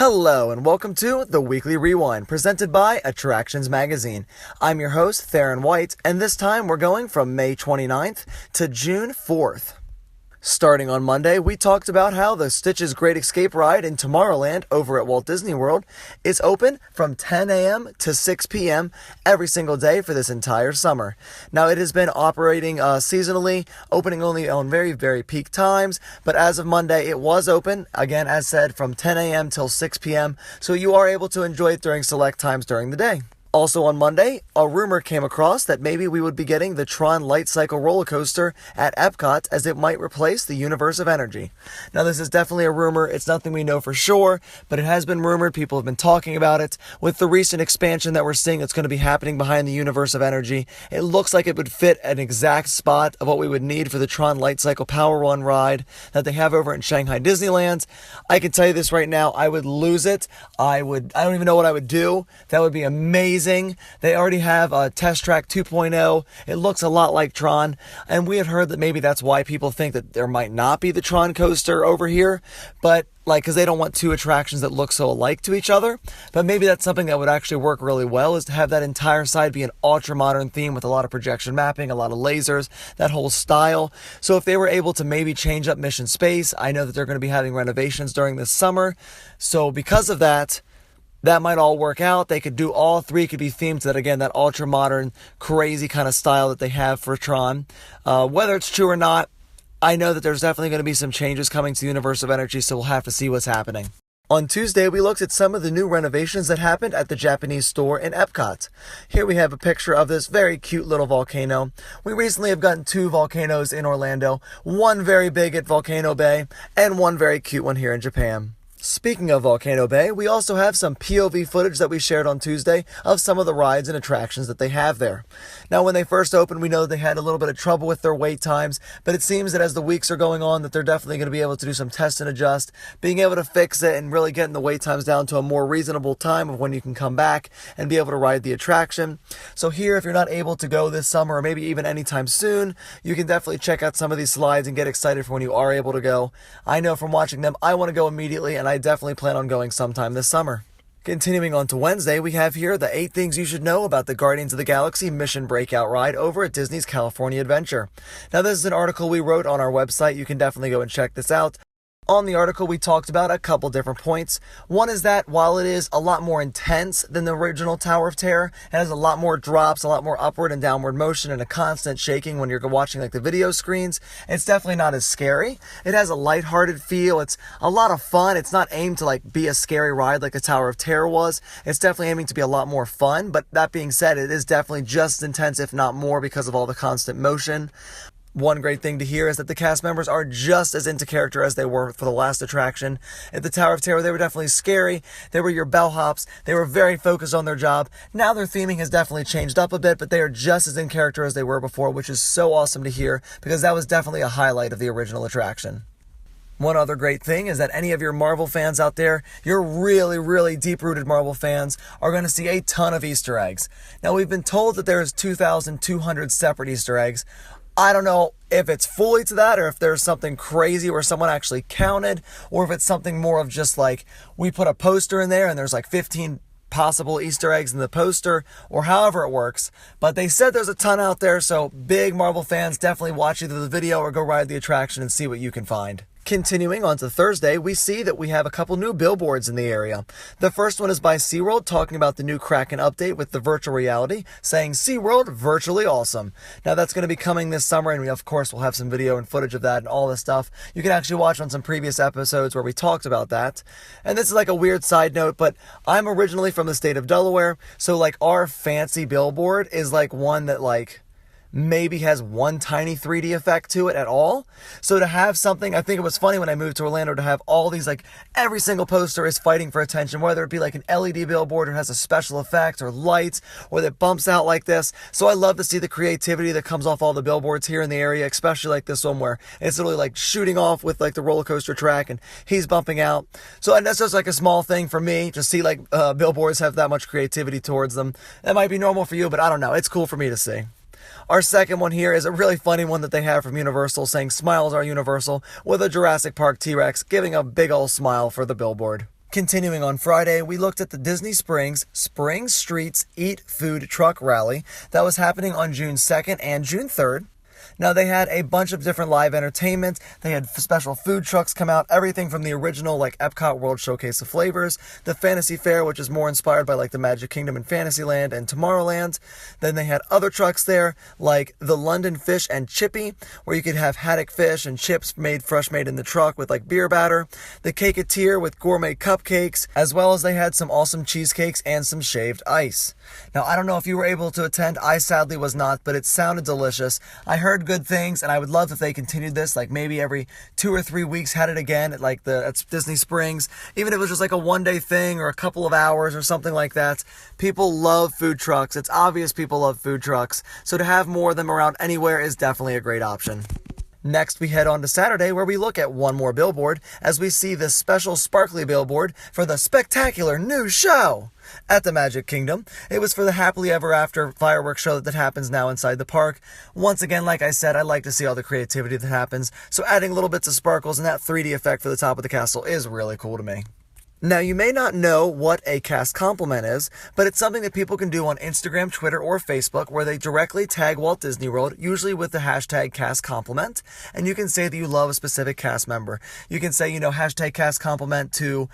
Hello and welcome to the Weekly Rewind presented by Attractions Magazine. I'm your host, Theron White, and this time we're going from May 29th to June 4th. Starting on Monday, we talked about how the Stitch's Great Escape ride in Tomorrowland over at Walt Disney World is open from 10 a.m. to 6 p.m. every single day for this entire summer. Now, it has been operating seasonally, opening only on very, very peak times, but as of Monday, it was open, again, as said, from 10 a.m. till 6 p.m., so you are able to enjoy it during select times during the day. Also on Monday, a rumor came across that maybe we would be getting the Tron Lightcycle roller coaster at Epcot as it might replace the Universe of Energy. Now this is definitely a rumor, it's nothing we know for sure, but it has been rumored, people have been talking about it. With the recent expansion that we're seeing that's going to be happening behind the Universe of Energy, it looks like it would fit an exact spot of what we would need for the Tron Lightcycle Power Run ride that they have over in Shanghai Disneyland. I can tell you this right now, I would lose it. I don't even know what I would do. That would be amazing. They already have a Test Track 2.0. It looks a lot like Tron, and we had heard that maybe that's why people think that there might not be the Tron coaster over here, but because they don't want two attractions that look so alike to each other. But maybe that's something that would actually work really well, is to have that entire side be an ultra-modern theme with a lot of projection mapping, a lot of lasers, that whole style. So if they were able to maybe change up Mission Space, I know that they're going to be having renovations during this summer. So because of that might all work out. They could do all three, could be themed to that, again, that ultra-modern, crazy kind of style that they have for Tron. Whether it's true or not, I know that there's definitely going to be some changes coming to the Universe of Energy, so we'll have to see what's happening. On Tuesday, we looked at some of the new renovations that happened at the Japanese store in Epcot. Here we have a picture of this very cute little volcano. We recently have gotten two volcanoes in Orlando, one very big at Volcano Bay, and one very cute one here in Japan. Speaking of Volcano Bay, we also have some POV footage that we shared on Tuesday of some of the rides and attractions that they have there. Now, when they first opened, we know that they had a little bit of trouble with their wait times, but it seems that as the weeks are going on, that they're definitely going to be able to do some test and adjust, being able to fix it and really getting the wait times down to a more reasonable time of when you can come back and be able to ride the attraction. So here, if you're not able to go this summer or maybe even anytime soon, you can definitely check out some of these slides and get excited for when you are able to go. I know from watching them, I want to go immediately, and I definitely plan on going sometime this summer. Continuing on to Wednesday, we have here the 8 things you should know about the Guardians of the Galaxy Mission Breakout ride over at Disney's California Adventure. Now, this is an article we wrote on our website. You can definitely go and check this out. On the article, we talked about a couple different points. One is that while it is a lot more intense than the original Tower of Terror, it has a lot more drops, a lot more upward and downward motion, and a constant shaking when you're watching the video screens. It's definitely not as scary. It has a lighthearted feel. It's a lot of fun. It's not aimed to be a scary ride like the Tower of Terror was. It's definitely aiming to be a lot more fun, but that being said, it is definitely just as intense, if not more, because of all the constant motion. One great thing to hear is that the cast members are just as into character as they were for the last attraction. At the Tower of Terror, they were definitely scary. They were your bellhops. They were very focused on their job. Now their theming has definitely changed up a bit, but they are just as in character as they were before, which is so awesome to hear because that was definitely a highlight of the original attraction. One other great thing is that any of your Marvel fans out there, your really, really deep-rooted Marvel fans, are going to see a ton of Easter eggs. Now, we've been told that there's 2,200 separate Easter eggs. I don't know if it's fully to that or if there's something crazy where someone actually counted, or if it's something more of just we put a poster in there and there's 15 possible Easter eggs in the poster, or however it works. But they said there's a ton out there, so big Marvel fans, definitely watch either the video or go ride the attraction and see what you can find. Continuing on to Thursday, we see that we have a couple new billboards in the area. The first one is by SeaWorld, talking about the new Kraken update with the virtual reality, saying SeaWorld, virtually awesome. Now that's going to be coming this summer, and we of course will have some video and footage of that and all this stuff. You can actually watch on some previous episodes where we talked about that. And this is a weird side note, but I'm originally from the state of Delaware, so our fancy billboard is one that maybe has one tiny 3D effect to it at all. So to have something, I think it was funny when I moved to Orlando to have all these, every single poster is fighting for attention, whether it be an LED billboard or has a special effect or lights or that bumps out like this. So I love to see the creativity that comes off all the billboards here in the area, especially this one where it's literally shooting off with the roller coaster track and he's bumping out. So, and that's just a small thing for me to see billboards have that much creativity towards them. That might be normal for you, but I don't know. It's cool for me to see. Our second one here is a really funny one that they have from Universal, saying smiles are universal, with a Jurassic Park T-Rex giving a big ol' smile for the billboard. Continuing on Friday, we looked at the Disney Springs Spring Streets Eat Food Truck Rally that was happening on June 2nd and June 3rd. Now, they had a bunch of different live entertainment. They had special food trucks come out, everything from the original, like, Epcot World Showcase of Flavors, the Fantasy Fair, which is more inspired by, like, the Magic Kingdom and Fantasyland and Tomorrowland. Then they had other trucks there, like the London Fish and Chippy, where you could have haddock fish and chips fresh made in the truck with, like, beer batter. The Caketeer with gourmet cupcakes, as well as they had some awesome cheesecakes and some shaved ice. Now, I don't know if you were able to attend. I sadly was not, but it sounded delicious. I heard good things, and I would love if they continued this, like maybe every 2 or 3 weeks had it again at Disney Springs, even if it was just like a one-day thing or a couple of hours or something like that. People love food trucks. It's obvious people love food trucks, so to have more of them around anywhere is definitely a great option. Next, we head on to Saturday, where we look at one more billboard as we see this special sparkly billboard for the spectacular new show at the Magic Kingdom. It was for the Happily Ever After fireworks show that happens now inside the park. Once again, like I said, I like to see all the creativity that happens, so adding little bits of sparkles and that 3D effect for the top of the castle is really cool to me. Now, you may not know what a cast compliment is, but it's something that people can do on Instagram, Twitter, or Facebook where they directly tag Walt Disney World, usually with the hashtag cast compliment, and you can say that you love a specific cast member. You can say, hashtag cast compliment to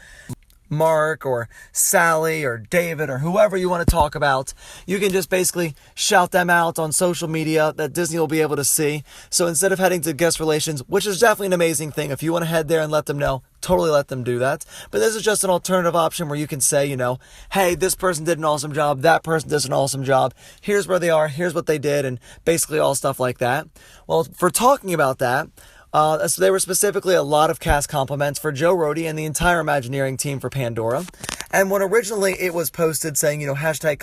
Mark or Sally or David or whoever you want to talk about. You can just basically shout them out on social media that Disney will be able to see. So instead of heading to guest relations, which is definitely an amazing thing, if you want to head there and let them know, totally let them do that. But this is just an alternative option where you can say, hey, this person did an awesome job, that person does an awesome job, here's where they are, here's what they did, and basically all stuff like that. Well, for talking about that, so there were specifically a lot of cast compliments for Joe Rohde and the entire Imagineering team for Pandora. And when originally it was posted saying, hashtag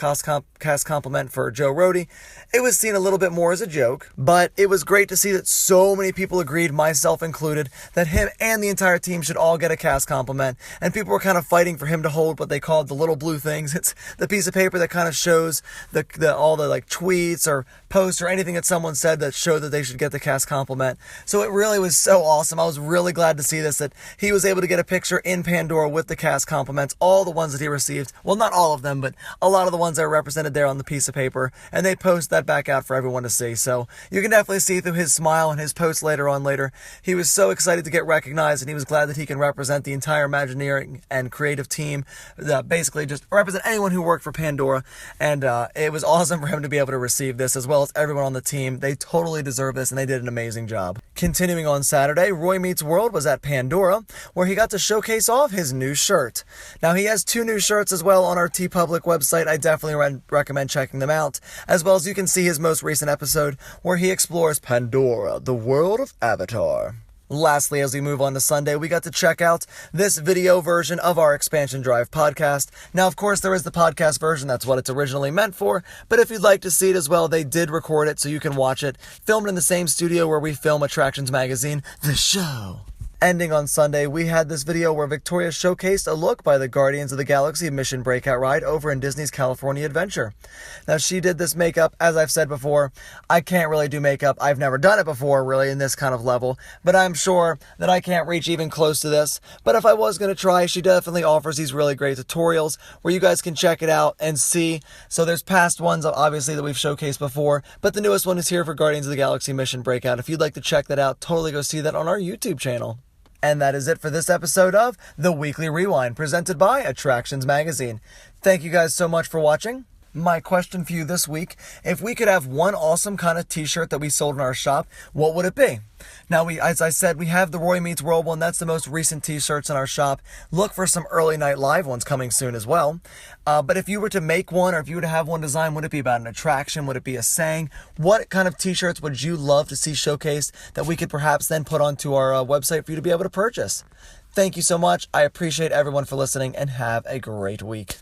cast compliment for Joe Rohde, it was seen a little bit more as a joke. But it was great to see that so many people agreed, myself included, that him and the entire team should all get a cast compliment. And people were kind of fighting for him to hold what they called the little blue things. It's the piece of paper that kind of shows all the like tweets or posts or anything that someone said that showed that they should get the cast compliment. So it really was so awesome. I was really glad to see this, that he was able to get a picture in Pandora with the cast compliments, all the ones that he received. Well, not all of them, but a lot of the ones that are represented there on the piece of paper, and they post that back out for everyone to see. So you can definitely see through his smile and his posts later. He was so excited to get recognized, and he was glad that he can represent the entire Imagineering and creative team, that basically just represent anyone who worked for Pandora. And it was awesome for him to be able to receive this, as well as everyone on the team. They totally deserve this, and they did an amazing job. Continuing on Saturday, Roy Meets World was at Pandora, where he got to showcase off his new shirt. Now, he has 2 new shirts as well on our TeePublic website. I definitely recommend checking them out, as well as you can see his most recent episode where he explores Pandora, the world of Avatar. Lastly, as we move on to Sunday, we got to check out this video version of our Expansion Drive podcast. Now, of course, there is the podcast version. That's what it's originally meant for. But if you'd like to see it as well, they did record it so you can watch it. Filmed in the same studio where we film Attractions Magazine, the show. Ending on Sunday, we had this video where Victoria showcased a look by the Guardians of the Galaxy Mission Breakout ride over in Disney's California Adventure. Now, she did this makeup, as I've said before. I can't really do makeup. I've never done it before, really, in this kind of level, but I'm sure that I can't reach even close to this. But if I was going to try, she definitely offers these really great tutorials where you guys can check it out and see. So there's past ones, obviously, that we've showcased before, but the newest one is here for Guardians of the Galaxy Mission Breakout. If you'd like to check that out, totally go see that on our YouTube channel. And that is it for this episode of The Weekly Rewind, presented by Attractions Magazine. Thank you guys so much for watching. My question for you this week: if we could have one awesome kind of t-shirt that we sold in our shop, what would it be? Now, as I said, we have the Roy Meets World one. That's the most recent t-shirts in our shop. Look for some early night live ones coming soon as well. But if you were to make one, or if you were to have one designed, would it be about an attraction? Would it be a saying? What kind of t-shirts would you love to see showcased that we could perhaps then put onto our website for you to be able to purchase? Thank you so much. I appreciate everyone for listening, and have a great week.